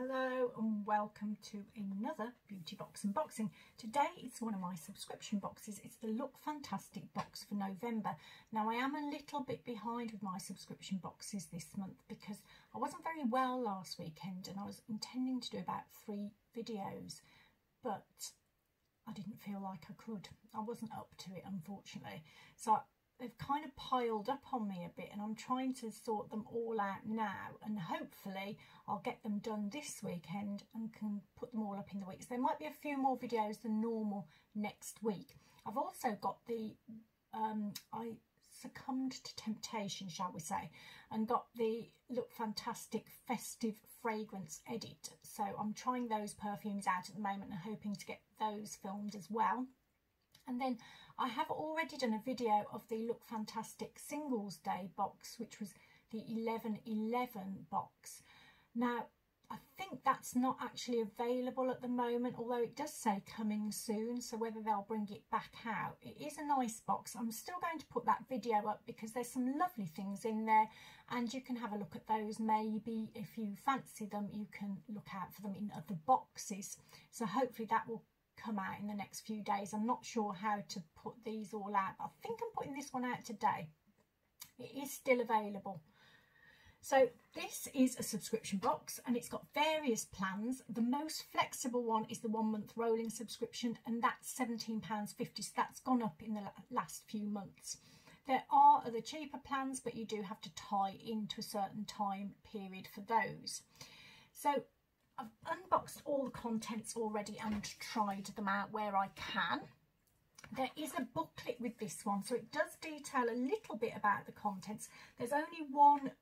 Hello and welcome to another beauty box unboxing. Today it's one of my subscription boxes. It's the Look Fantastic box for November. Now I am a little bit behind with my subscription boxes this month because I wasn't very well last weekend and I was intending to do about 3 videos, but I didn't feel like I could. I wasn't up to it, unfortunately. So they've kind of piled up on me a bit and I'm trying to sort them all out now, and hopefully I'll get them done this weekend and can put them all up in the week. So there might be a few more videos than normal next week. I've also got the I succumbed to temptation, shall we say, and got the Look Fantastic festive fragrance edit. So I'm trying those perfumes out at the moment and hoping to get those filmed as well. And then I have already done a video of the Look Fantastic Singles Day box, which was the 11/11 box. Now, I think that's not actually available at the moment, although it does say coming soon, so whether they'll bring it back out. It is a nice box. I'm still going to put that video up because there's some lovely things in there and you can have a look at those. Maybe if you fancy them, you can look out for them in other boxes. So hopefully that will come out in the next few days. I'm not sure how to put these all out, but I think I'm putting this one out today. It is still available. So this is a subscription box and it's got various plans. The most flexible one is the 1 month rolling subscription, and that's £17.50, so that's gone up in the last few months. There are other cheaper plans, but you do have to tie into a certain time period for those. So I've unboxed all the contents already and tried them out where I can. There is a booklet with this one, so it does detail a little bit about the contents. There's only one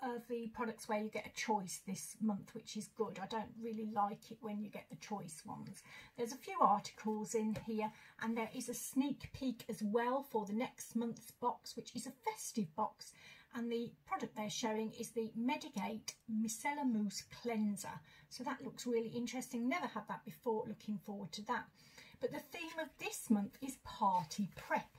of the products where you get a choice this month, which is good. I don't really like it when you get the choice ones. There's a few articles in here and there is a sneak peek as well for the next month's box, which is a festive box, and the product they're showing is the Medigate Micellar Mousse Cleanser. So that looks really interesting. Never had that before, looking forward to that. But the theme of this month is party prep.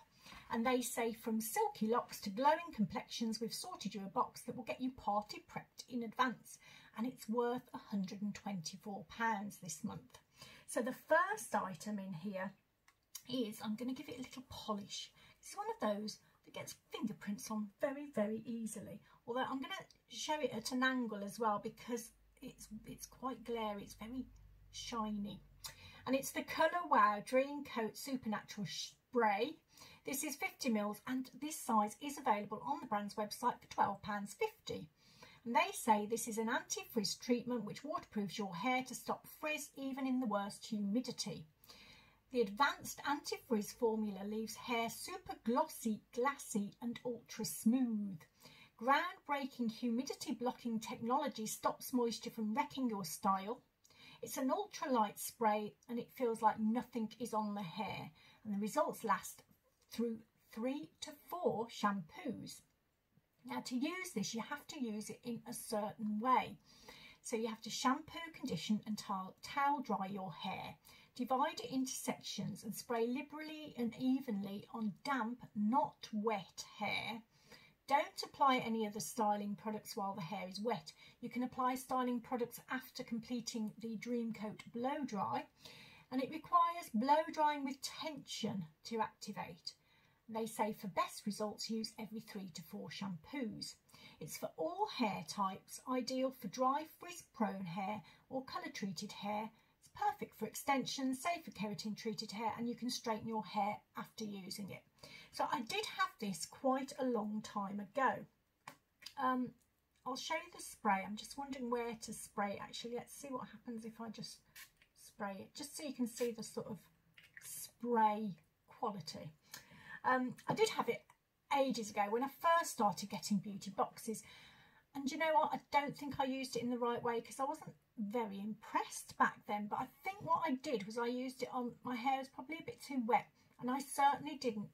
And they say from silky locks to glowing complexions, we've sorted you a box that will get you party prepped in advance. And it's worth £124 this month. So the first item in here is, I'm going to give it a little polish. It's one of those that gets fingerprints on very, very easily. Although I'm going to show it at an angle as well because it's quite glary. It's very shiny. And it's the Colour Wow Dream Coat Supernatural Spray. This is 50ml and this size is available on the brand's website for £12.50. And they say this is an anti-frizz treatment which waterproofs your hair to stop frizz even in the worst humidity. The advanced anti-frizz formula leaves hair super glossy, glassy and ultra smooth. Groundbreaking humidity blocking technology stops moisture from wrecking your style. It's an ultralight spray and it feels like nothing is on the hair, and the results last through 3 to 4 shampoos. Now to use this you have to use it in a certain way. So you have to shampoo, condition and towel dry your hair. Divide it into sections and spray liberally and evenly on damp, not wet hair. Don't apply any other styling products while the hair is wet. You can apply styling products after completing the Dream Coat blow dry, and it requires blow drying with tension to activate. They say for best results use every 3 to 4 shampoos. It's for all hair types, ideal for dry frizz prone hair or colour treated hair. It's perfect for extensions, safe for keratin treated hair, and you can straighten your hair after using it. So I did have this quite a long time ago. I'll show you the spray. I'm just wondering where to spray it. Actually, let's see what happens if I just spray it, just so you can see the sort of spray quality. I did have it ages ago when I first started getting beauty boxes, and you know what, I don't think I used it in the right way because I wasn't very impressed back then. But I think what I did was I used it on my hair. Was probably a bit too wet, and I certainly didn't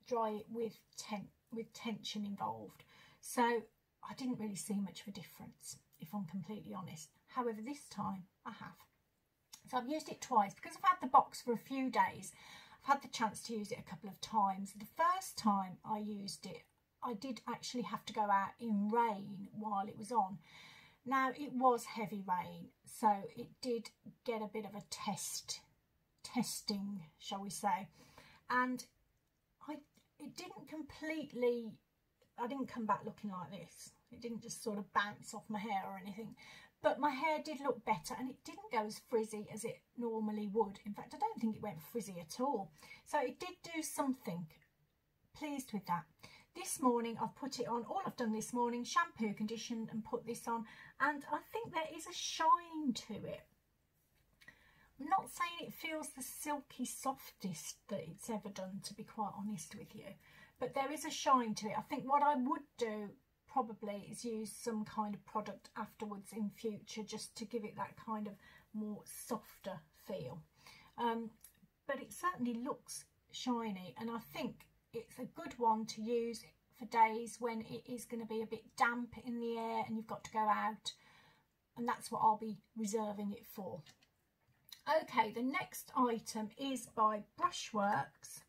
dry it with tension involved, so I didn't really see much of a difference, if I'm completely honest. However, this time I have. So I've used it twice because I've had the box for a few days. I've had the chance to use it a couple of times. The first time I used it, I did actually have to go out in rain while it was on. Now it was heavy rain, so it did get a bit of a testing, shall we say, and it didn't completely, I didn't come back looking like this. It didn't just sort of bounce off my hair or anything, but my hair did look better and it didn't go as frizzy as it normally would. In fact, I don't think it went frizzy at all. So it did do something. Pleased with that. This morning I've put it on. All I've done this morning, shampoo, condition and put this on, and I think there is a shine to it. I'm not saying it feels the silky softest that it's ever done, to be quite honest with you, but there is a shine to it. I think what I would do probably is use some kind of product afterwards in future, just to give it that kind of more softer feel. But it certainly looks shiny, and I think it's a good one to use for days when it is going to be a bit damp in the air and you've got to go out, and that's what I'll be reserving it for. Okay, the next item is by Brushworks.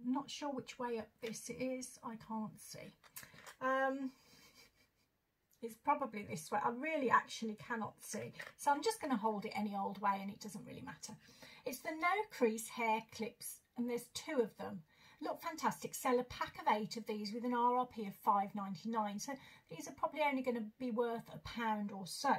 I'm not sure which way up this is, I can't see. It's probably this way. I really actually cannot see, so I'm just going to hold it any old way and it doesn't really matter. It's the No Crease hair clips, and there's 2 of them. Look Fantastic sell a pack of 8 of these with an RRP of £5.99, so these are probably only going to be worth £1 or so.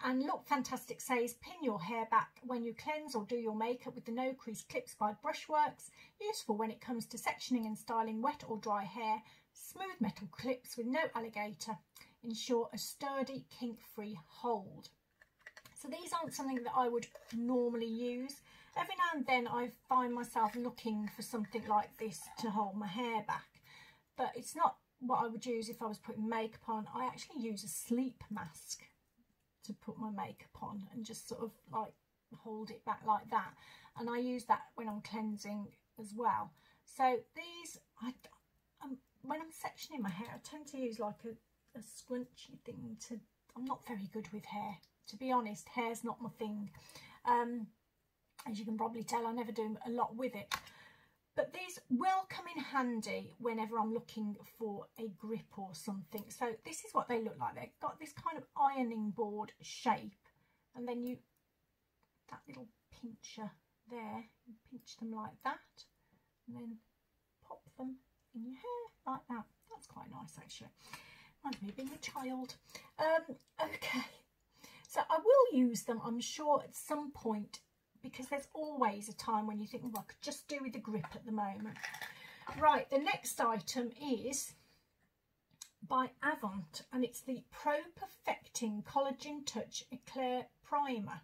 And Look Fantastic says, pin your hair back when you cleanse or do your makeup with the No Crease clips by Brushworks. Useful when it comes to sectioning and styling wet or dry hair. Smooth metal clips with no alligator ensure a sturdy, kink-free hold. So these aren't something that I would normally use. Every now and then I find myself looking for something like this to hold my hair back, but it's not what I would use if I was putting makeup on. I actually use a sleep mask to put my makeup on and just sort of like hold it back like that, and I use that when I'm cleansing as well. So these, when I'm sectioning my hair, I tend to use like a scrunchy thing to, I'm not very good with hair, to be honest. Hair's not my thing. As you can probably tell, I never do a lot with it. But these will come in handy whenever I'm looking for a grip or something. So this is what they look like. They've got this kind of ironing board shape. And then you, that little pincher there, you pinch them like that. And then pop them in your hair like that. That's quite nice actually. Reminds me of being a child. Okay. So I will use them, I'm sure, at some point, because there's always a time when you think, well, I could just do with the grip at the moment. Right, the next item is by Avant, and it's the Pro Perfecting Collagen Touch Eclair Primer.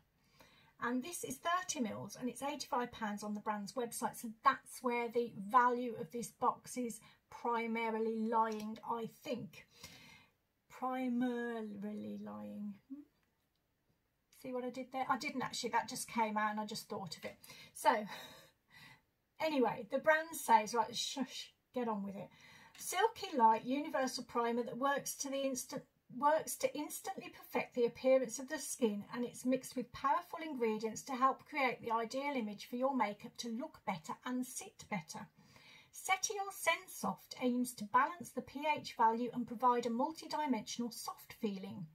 And this is 30ml and it's £85 on the brand's website. So that's where the value of this box is primarily lying, I think. Primarily lying. See what I did there? I didn't actually, that just came out and I just thought of it. So anyway, the brand says, right, shush, get on with it. Silky light universal primer that works to instantly perfect the appearance of the skin, and it's mixed with powerful ingredients to help create the ideal image for your makeup to look better and sit better. Cetiol Sensoft aims to balance the pH value and provide a multi-dimensional soft feeling.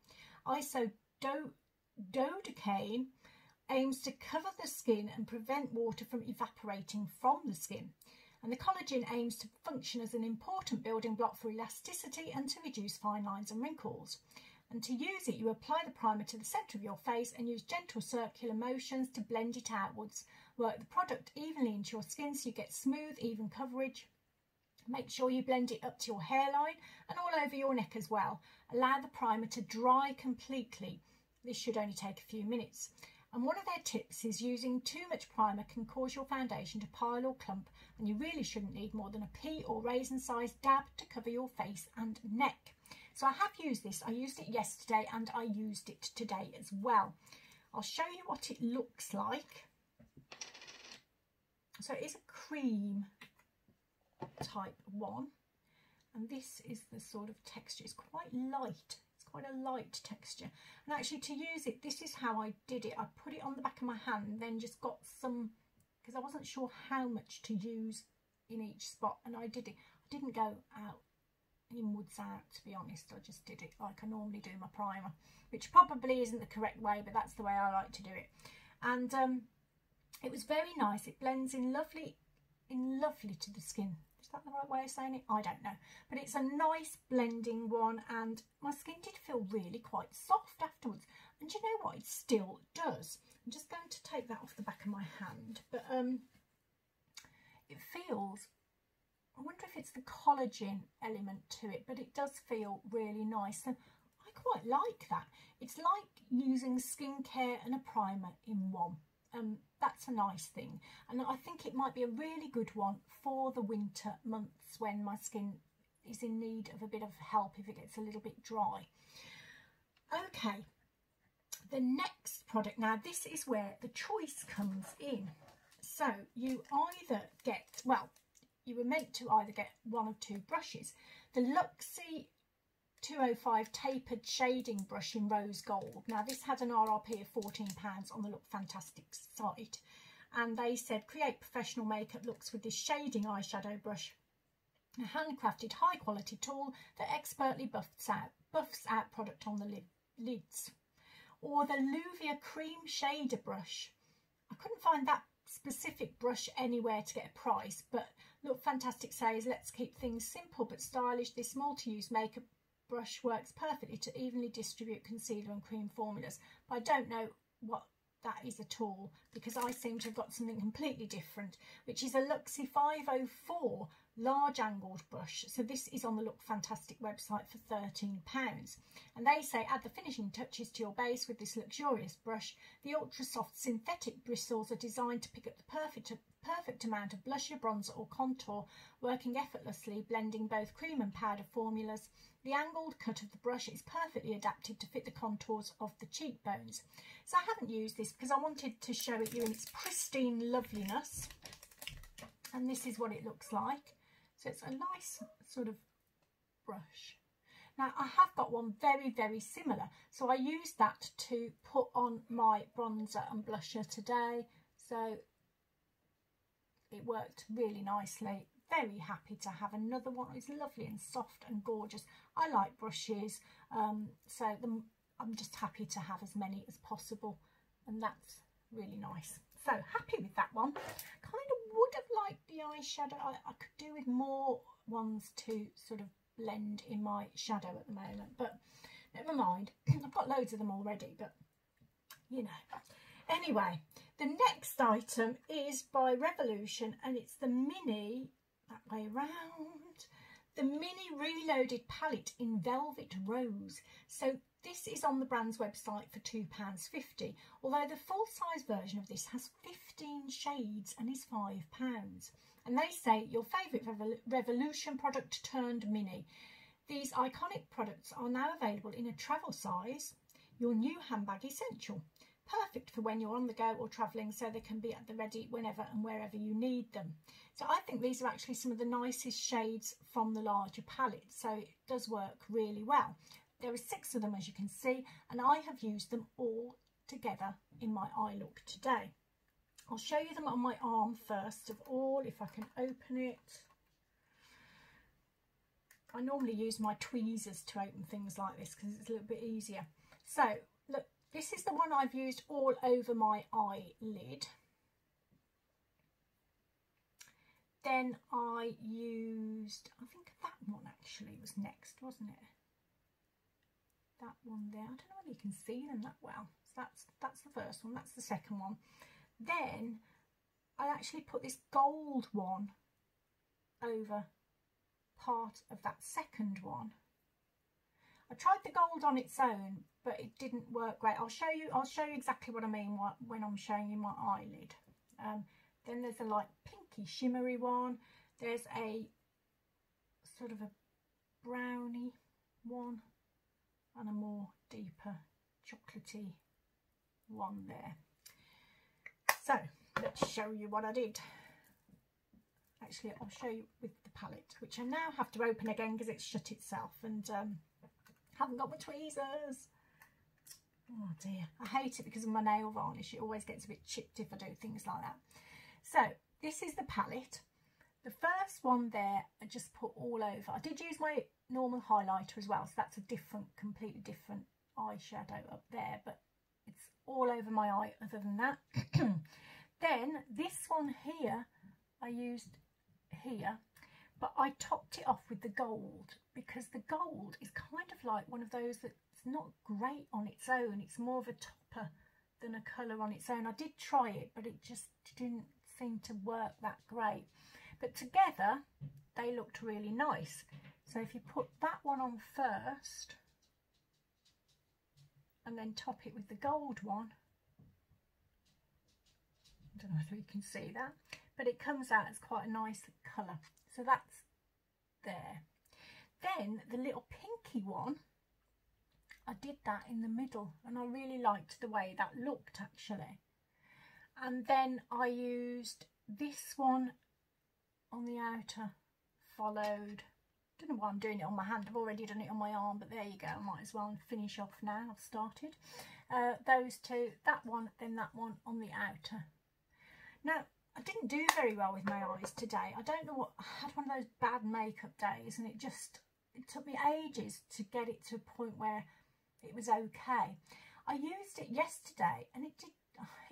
Dodecaine aims to cover the skin and prevent water from evaporating from the skin. And the collagen aims to function as an important building block for elasticity and to reduce fine lines and wrinkles. And to use it, you apply the primer to the centre of your face and use gentle circular motions to blend it outwards. Work the product evenly into your skin so you get smooth, even coverage. Make sure you blend it up to your hairline and all over your neck as well. Allow the primer to dry completely. This should only take a few minutes. And one of their tips is using too much primer can cause your foundation to pile or clump, and you really shouldn't need more than a pea or raisin sized dab to cover your face and neck. So I have used this. I used it yesterday and I used it today as well. I'll show you what it looks like. So it is a cream type one, and this is the sort of texture. It's quite light. Quite a light texture, and actually to use it, this is how I did it. I put it on the back of my hand, then just got some, because I wasn't sure how much to use in each spot, and I did it. I didn't go out inwards out, to be honest. I just did it like I normally do my primer, which probably isn't the correct way, but that's the way I like to do it. And it was very nice. It blends in lovely to the skin. Is that the right way of saying it? I don't know, but it's a nice blending one, and my skin did feel really quite soft afterwards. And you know what, it still does. I'm just going to take that off the back of my hand, but it feels, I wonder if it's the collagen element to it, but it does feel really nice, and I quite like that. It's like using skincare and a primer in one. That's a nice thing, and I think it might be a really good one for the winter months when my skin is in need of a bit of help if it gets a little bit dry. Okay, the next product, now this is where the choice comes in. So you either get, well, you were meant to either get one of two brushes. The Luxie 205 tapered shading brush in rose gold. Now this had an RRP of £14 on the Look Fantastic site, and they said create professional makeup looks with this shading eyeshadow brush, a handcrafted high quality tool that expertly buffs out product on the lids. Or the Luvia cream shader brush. I couldn't find that specific brush anywhere to get a price, but Look Fantastic says let's keep things simple but stylish. This multi-use makeup brush works perfectly to evenly distribute concealer and cream formulas, but I don't know what that is at all, because I seem to have got something completely different, which is a Luxie 504 large angled brush. So this is on the Look Fantastic website for £13, and they say add the finishing touches to your base with this luxurious brush. The ultra soft synthetic bristles are designed to pick up the perfect amount of blusher, bronzer or contour, working effortlessly, blending both cream and powder formulas. The angled cut of the brush is perfectly adapted to fit the contours of the cheekbones. So I haven't used this because I wanted to show it you in its pristine loveliness, and this is what it looks like. So it's a nice sort of brush. Now I have got one very, very similar, so I used that to put on my bronzer and blusher today, so it worked really nicely. Very happy to have another one. It's lovely and soft and gorgeous. I like brushes, so I'm just happy to have as many as possible, and that's really nice. So happy with that one. Kind of would have liked the eyeshadow. I could do with more ones to sort of blend in my shadow at the moment, but never mind. I've got loads of them already, but you know. Anyway, the next item is by Revolution, and it's the mini, that way round, the mini reloaded palette in Velvet Rose. So this is on the brand's website for £2.50, although the full-size version of this has 15 shades and is £5. And they say your favourite Revolution product turned mini. These iconic products are now available in a travel size, your new handbag essential. Perfect for when you're on the go or travelling, so they can be at the ready whenever and wherever you need them. So I think these are actually some of the nicest shades from the larger palette, so it does work really well. There are 6 of them, as you can see, and I have used them all together in my eye look today. I'll show you them on my arm first of all, if I can open it. I normally use my tweezers to open things like this because it's a little bit easier. So look, this is the one I've used all over my eyelid. Then I used, I think that one actually was next, wasn't it? That one there. I don't know whether you can see them that well. So that's the first one. That's the second one. Then I actually put this gold one over part of that second one. I tried the gold on its own, but it didn't work great. I'll show you exactly what I mean when I'm showing you my eyelid. Then there's a light pinky shimmery one. There's a sort of a brownie one and a more deeper chocolatey one there. So let's show you what I did. Actually, I'll show you with the palette, which I now have to open again because it's shut itself, and haven't got my tweezers. Oh dear, I hate it because of my nail varnish. It always gets a bit chipped if I do things like that. So this is the palette. the first one there I just put all over. I did use my normal highlighter as well, so that's a different, completely different eyeshadow up there, but it's all over my eye other than that. Then this one here I used here, but I topped it off with the gold, because the gold is kind of like one of those that's not great on its own. It's more of a topper than a colour on its own. I did try it, but it just didn't seem to work that great. But together they looked really nice. So if you put that one on first and then top it with the gold one, I don't know if you can see that, but it comes out as quite a nice colour. So that's there. Then the little pinky one, I did that in the middle and I really liked the way that looked actually. And then I used this one on the outer, followed, don't know why I'm doing it on my hand, I've already done it on my arm, but there you go, I might as well finish off now, I've started. Those two, that one, then that one on the outer. Now, I didn't do very well with my eyes today. I don't know what, I had one of those bad makeup days and it took me ages to get it to a point where it was okay. I used it yesterday and it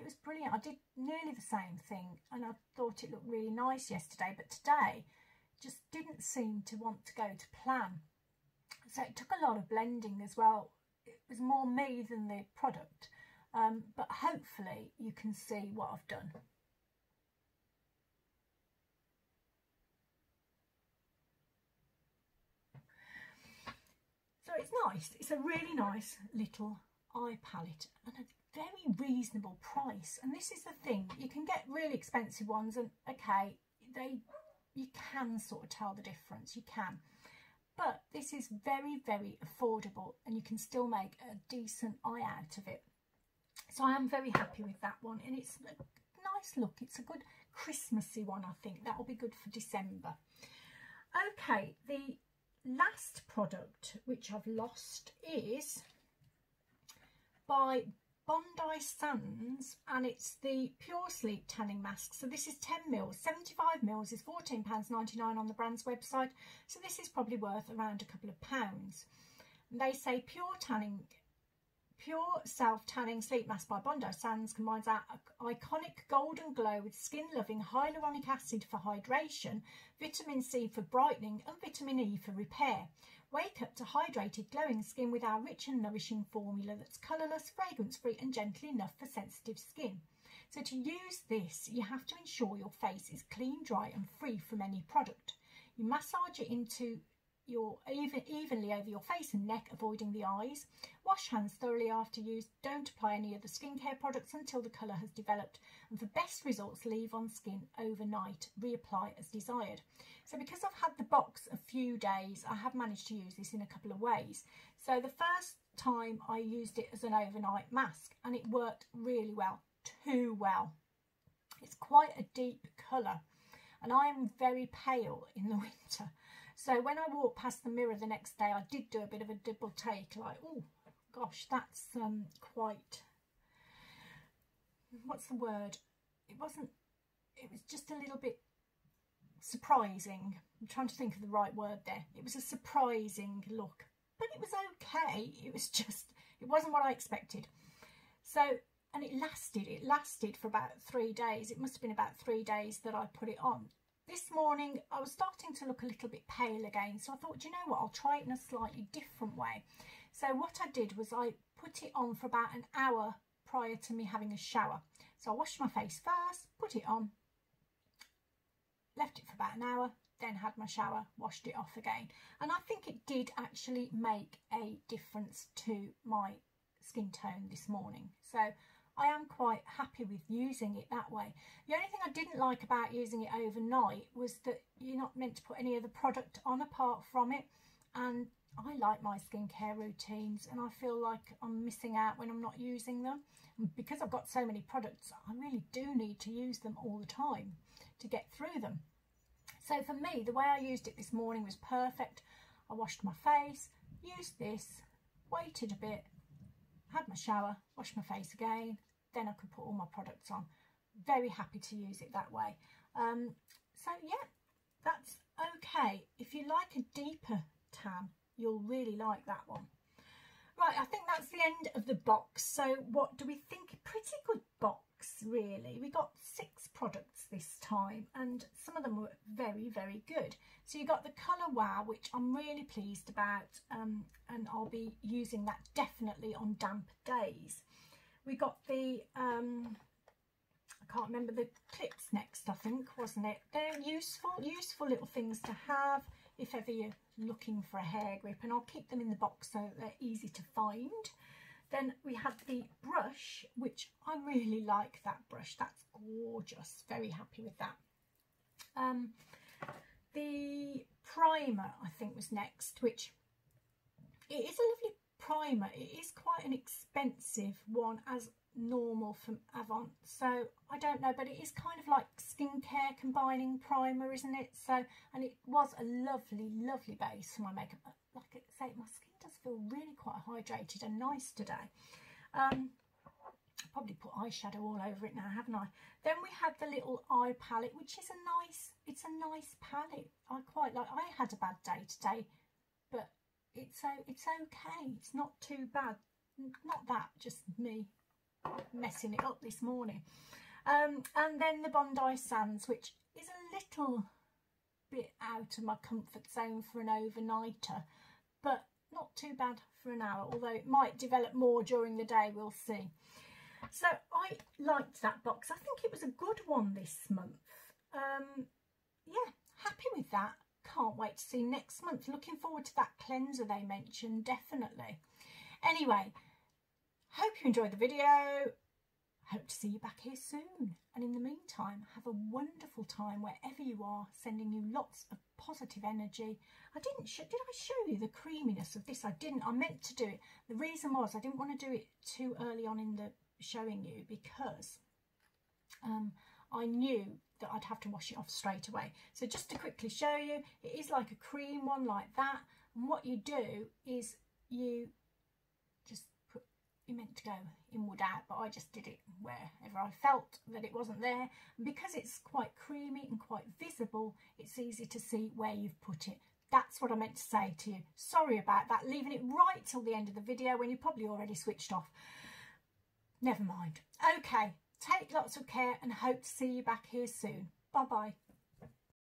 was brilliant. I did nearly the same thing and I thought it looked really nice yesterday, but today just didn't seem to want to go to plan. So it took a lot of blending as well. It was more me than the product, but hopefully you can see what I've done. So it's nice. It's a really nice little eye palette and a very reasonable price. And this is the thing, you can get really expensive ones and okay, you can sort of tell the difference, you can. But this is very, very affordable and you can still make a decent eye out of it. So I am very happy with that one and it's a nice look. It's a good Christmassy one, I think. That will be good for December. Okay, the last product which I've lost is by Bondi Sands and it's the Pure Sleep Tanning Mask. So this is 10 mils, 75 mils is £14.99 on the brand's website. So this is probably worth around a couple of pounds. And they say Pure Self-Tanning Sleep Mask by Bondi Sands combines our iconic golden glow with skin-loving hyaluronic acid for hydration, vitamin C for brightening and vitamin E for repair. Wake up to hydrated, glowing skin with our rich and nourishing formula that's colourless, fragrance-free and gentle enough for sensitive skin. So to use this, you have to ensure your face is clean, dry and free from any product. You massage it into evenly over your face and neck, avoiding the eyes. Wash hands thoroughly after use. Don't apply any other skincare products until the colour has developed. And for best results, leave on skin overnight. Reapply as desired. So because I've had the box a few days, I have managed to use this in a couple of ways. So the first time I used it as an overnight mask and it worked really well, too well. It's quite a deep colour and I am very pale in the winter. So when I walked past the mirror the next day, I did do a bit of a double take, like, oh gosh, that's quite, what's the word? It was just a little bit surprising. I'm trying to think of the right word there. It was a surprising look, but it was okay. It wasn't what I expected. So, and it lasted for about 3 days. It must have been about 3 days that I put it on. This morning I was starting to look a little bit pale again, so I thought, you know what, I'll try it in a slightly different way. So what I did was I put it on for about an hour prior to me having a shower. So I washed my face first, put it on, left it for about an hour, then had my shower, washed it off again. And I think it did actually make a difference to my skin tone this morning. So I am quite happy with using it that way. The only thing I didn't like about using it overnight was that you're not meant to put any other product on apart from it. And I like my skincare routines and I feel like I'm missing out when I'm not using them. And because I've got so many products, I really do need to use them all the time to get through them. So for me, the way I used it this morning was perfect. I washed my face, used this, waited a bit, had my shower, washed my face again, then I could put all my products on. Very happy to use it that way. So yeah, that's okay. If you like a deeper tan, you'll really like that one. Right, I think that's the end of the box. So what do we think? Pretty good box, really. We got 6 products this time, and some of them were very, very good. So you got the Colour Wow, which I'm really pleased about, and I'll be using that definitely on damp days. We got the, I can't remember, the clips next, I think, wasn't it? They're useful little things to have if ever you're looking for a hair grip, and I'll keep them in the box so they're easy to find. Then we had the brush, which I really like that brush. That's gorgeous. Very happy with that. The primer, I think, was next, which it is a lovely primer. It is quite an expensive one as normal from Avon, so I don't know, but it is kind of like skincare combining primer, isn't it? So, and it was a lovely base for my makeup. Like I say, my skin does feel really quite hydrated and nice today. Probably put eyeshadow all over it now, haven't I? Then we had the little eye palette, which is it's a nice palette. I quite like. I had a bad day today, but it's okay. It's not too bad. Not that, just me messing it up this morning. And then the Bondi Sands, which is a little bit out of my comfort zone for an overnighter, but not too bad for an hour, although it might develop more during the day, we'll see. So I liked that box. I think it was a good one this month. Yeah, happy with that. Can't wait to see next month. Looking forward to that cleanser they mentioned, definitely. Anyway, hope you enjoyed the video. Hope to see you back here soon. And in the meantime, have a wonderful time wherever you are, sending you lots of positive energy. Did I show you the creaminess of this? I didn't. I meant to do it. The reason was I didn't want to do it too early on in the showing you, because I knew that I'd have to wash it off straight away. So just to quickly show you, it is like a cream one like that. And what you do is you just put, you're meant to go inward out, but I just did it wherever I felt that it wasn't there. And because it's quite creamy and quite visible, it's easy to see where you've put it. That's what I meant to say to you. Sorry about that, leaving it right till the end of the video when you probably already switched off. Never mind. Okay, take lots of care and hope to see you back here soon. Bye bye.